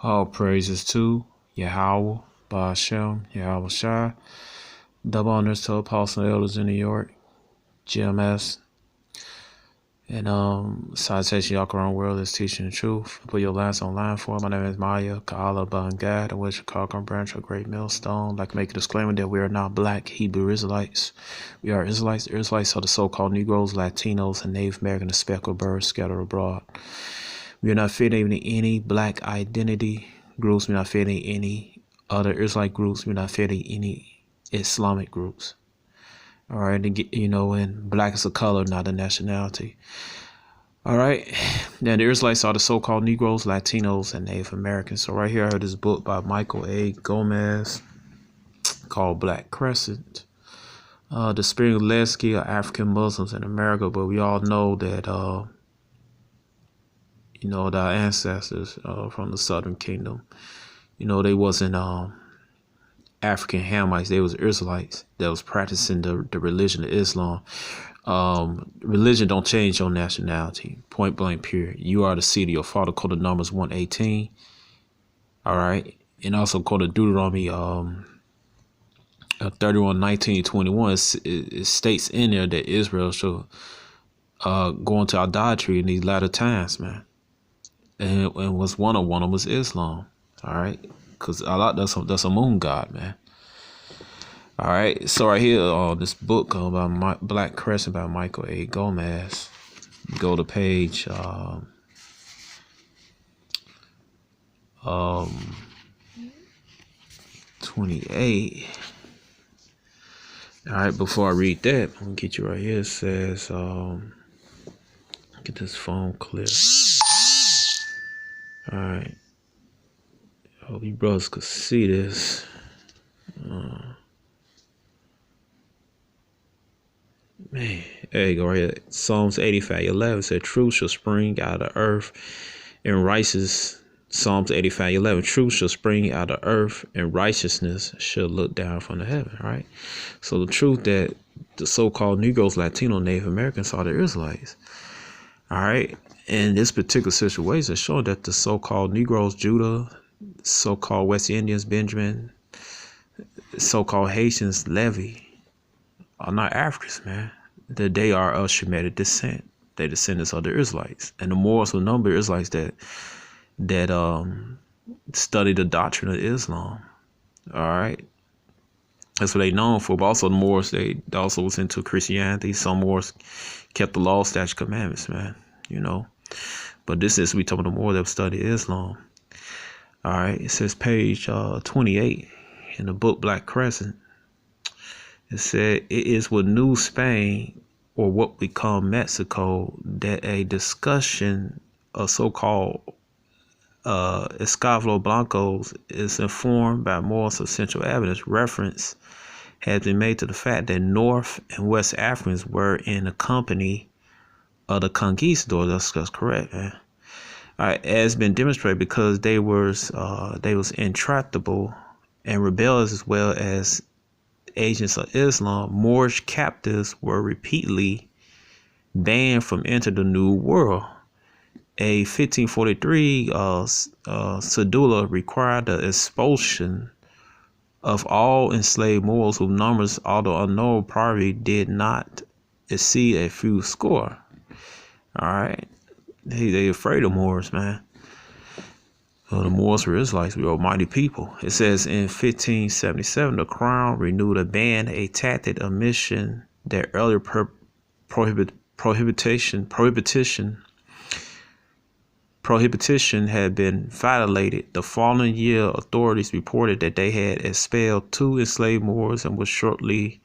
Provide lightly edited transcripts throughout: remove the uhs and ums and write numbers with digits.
All praises to Yahweh, Ba'ashem, Yahweh Shai. Double honors to Apostle and Elders in New York, GMS. And Citation Yakaran World is teaching the truth. Put your last online for. My name is Maya, Ka'ala Bangad, a West Chicago branch of Great Millstone. I'd like to make a disclaimer that we are not black Hebrew Israelites. We are Israelites. The Israelites are the so-called Negros, Latinos, and Native American and speckled birds scattered abroad. We are not fitting any black identity groups. We're not fitting any other Israelite groups. We're not fitting any Islamic groups. All right, and black is a color, not a nationality. All right, now the Israelites are the so-called Negros, Latinos, and Native Americans. So right here I heard this book by Michael A. Gomez called Black Crescent. The Spirit Legacy of African Muslims in America. But we all know that the ancestors from the Southern Kingdom, they wasn't African Hamites. They was Israelites that was practicing the religion of Islam. Religion don't change your nationality. Point blank, period. You are the seed of your father. Quoted Numbers 1:18. All right, and also quoted Deuteronomy 31:19-21. It states in there that Israel should go into idolatry in these latter times, man. And was one of them was Islam. All right, because Allah, that's a moon god, man. All right, so right here, this book about Black Crescent by Michael A. Gomez. Go to page 28. All right, before I read that, I'm gonna get you right here. It says, get this phone clear. All right. I hope you brothers could see this. Man, there you go right here. Psalms 85:11 said, truth shall spring out of earth and righteousness. Psalms 85:11, truth shall spring out of earth and righteousness shall look down from the heaven, right? So the truth that the so-called Negroes, Latino, Native Americans are the Israelites. All right. In this particular situation, it's showing that the so-called Negroes, Judah, so-called West Indians, Benjamin, so-called Haitians, Levy, are not Africans, man. That they are of Shemitic descent. They descendants of the Israelites. And the Moors will number Israelites that study the doctrine of Islam. All right. That's what they known for. But also the Moors, they also was into Christianity. Some Moors kept the law, statute, commandments, man. But this is, we talking about the Moors that study Islam. All right. It says page 28 in the book Black Crescent. It said, it is with New Spain, or what we call Mexico, that a discussion of so-called Escablo Blancos is informed by more substantial evidence. Reference has been made to the fact that North and West Africans were in the company of the conquistadors. That's correct, man. All right, has been demonstrated because they was intractable and rebellious, as well as agents of Islam. Moorish captives were repeatedly banned from entering the New World. A 1543 cedula required the expulsion of all enslaved Moors, whose numbers, although unknown, probably did not exceed a few score. All right, they afraid of Moors, man. The Moors were Israelites. We were almighty people. It says in 1577, the crown renewed a ban, a tactic, a mission that earlier prohibition had been violated. The following year, authorities reported that they had expelled 2 enslaved Moors and would shortly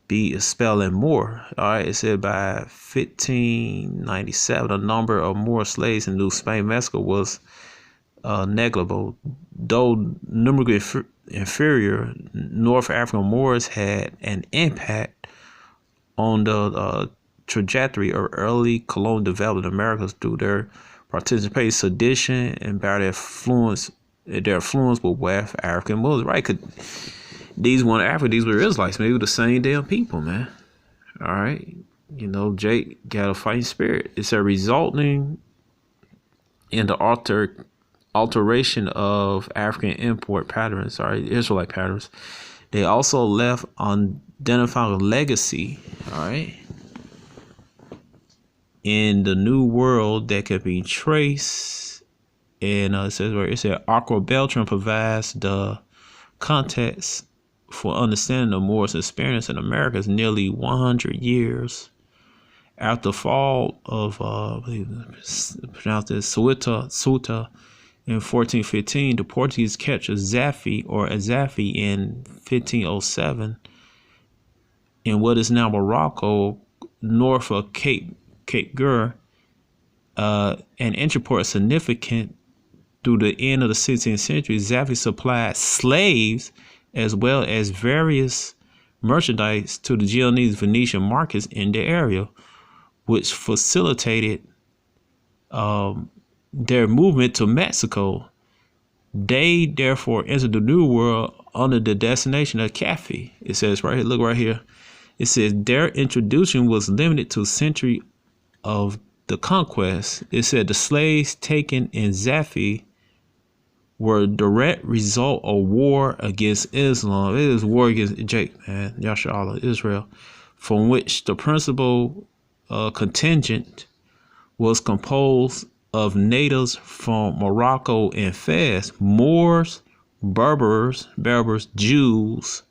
be expelling more. All right, it said by 1597, the number of Moor slaves in New Spain, Mexico was negligible. Though numerically inferior, North African Moors had an impact on the trajectory of early colonial development in Americas through their participation, sedition, and by their influence with West African Muslims. Right? These weren't Africa, these were Israelites. Maybe the same damn people, man. All right. Jake got a fighting spirit. It's a resulting in the alteration of African import patterns, Israelite patterns. They also left unidentified legacy, all right, in the New World that could be traced. And it says where it said Aqua Beltran provides the context for understanding the Moors' experience in America's nearly 100 years after the fall of pronounced as Ceuta in 1415. The Portuguese captured Zafi in 1507 in what is now Morocco, north of Cape Gur. An entry port significant through the end of the 16th century. Zafi supplied slaves as well as various merchandise to the Genoese Venetian markets in the area, which facilitated their movement to Mexico. They therefore entered the New World under the designation of Cafe. It says right here, look right here. It says their introduction was limited to a century of the conquest. It said the slaves taken in Zafi were a direct result of war against Islam. It is war against Jake, man, Yasha Israel, from which the principal contingent was composed of natives from Morocco and Fez, Moors, Berbers, Jews,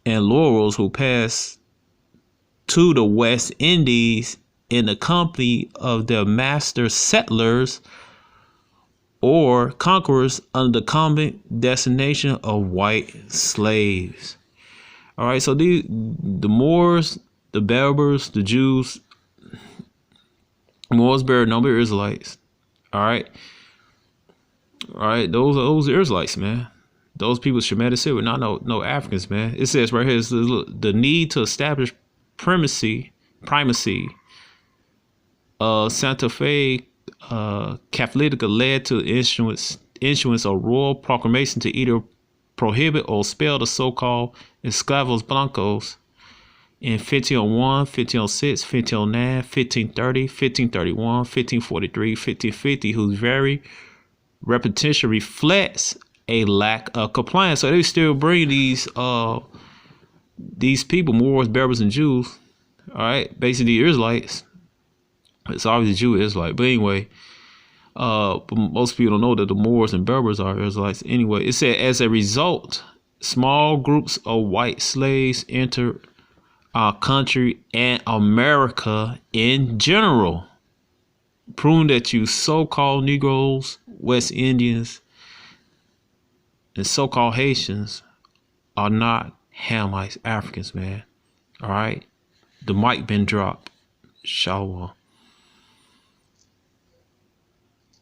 and Laurels who passed to the West Indies in the company of their master settlers or conquerors under the common designation of white slaves. All right, so the Moors, the Berbers, the Jews, Moors, Berbers, no Israelites. All right, those are Israelites, man. Those people Shemitic said were not no Africans, man. It says right here, it's the need to establish primacy. Santa Fe Catholica led to issuance of royal proclamation to either prohibit or expel the so-called esclavos blancos in 1501, 1506, 1509, 1530, 1531, 1543, 1550, whose very repetition reflects a lack of compliance. So they still bring these people, Moors, Berbers, and Jews, all right, basically Israelites. It's obviously Jew Israelite, but anyway, but most people don't know that the Moors and Berbers are Israelites. Anyway, it said as a result, small groups of white slaves entered our country and America in general, proving that you so-called Negroes, West Indians, and so-called Haitians are not Hamites, Africans, man. All right, the mic been dropped. Shalom.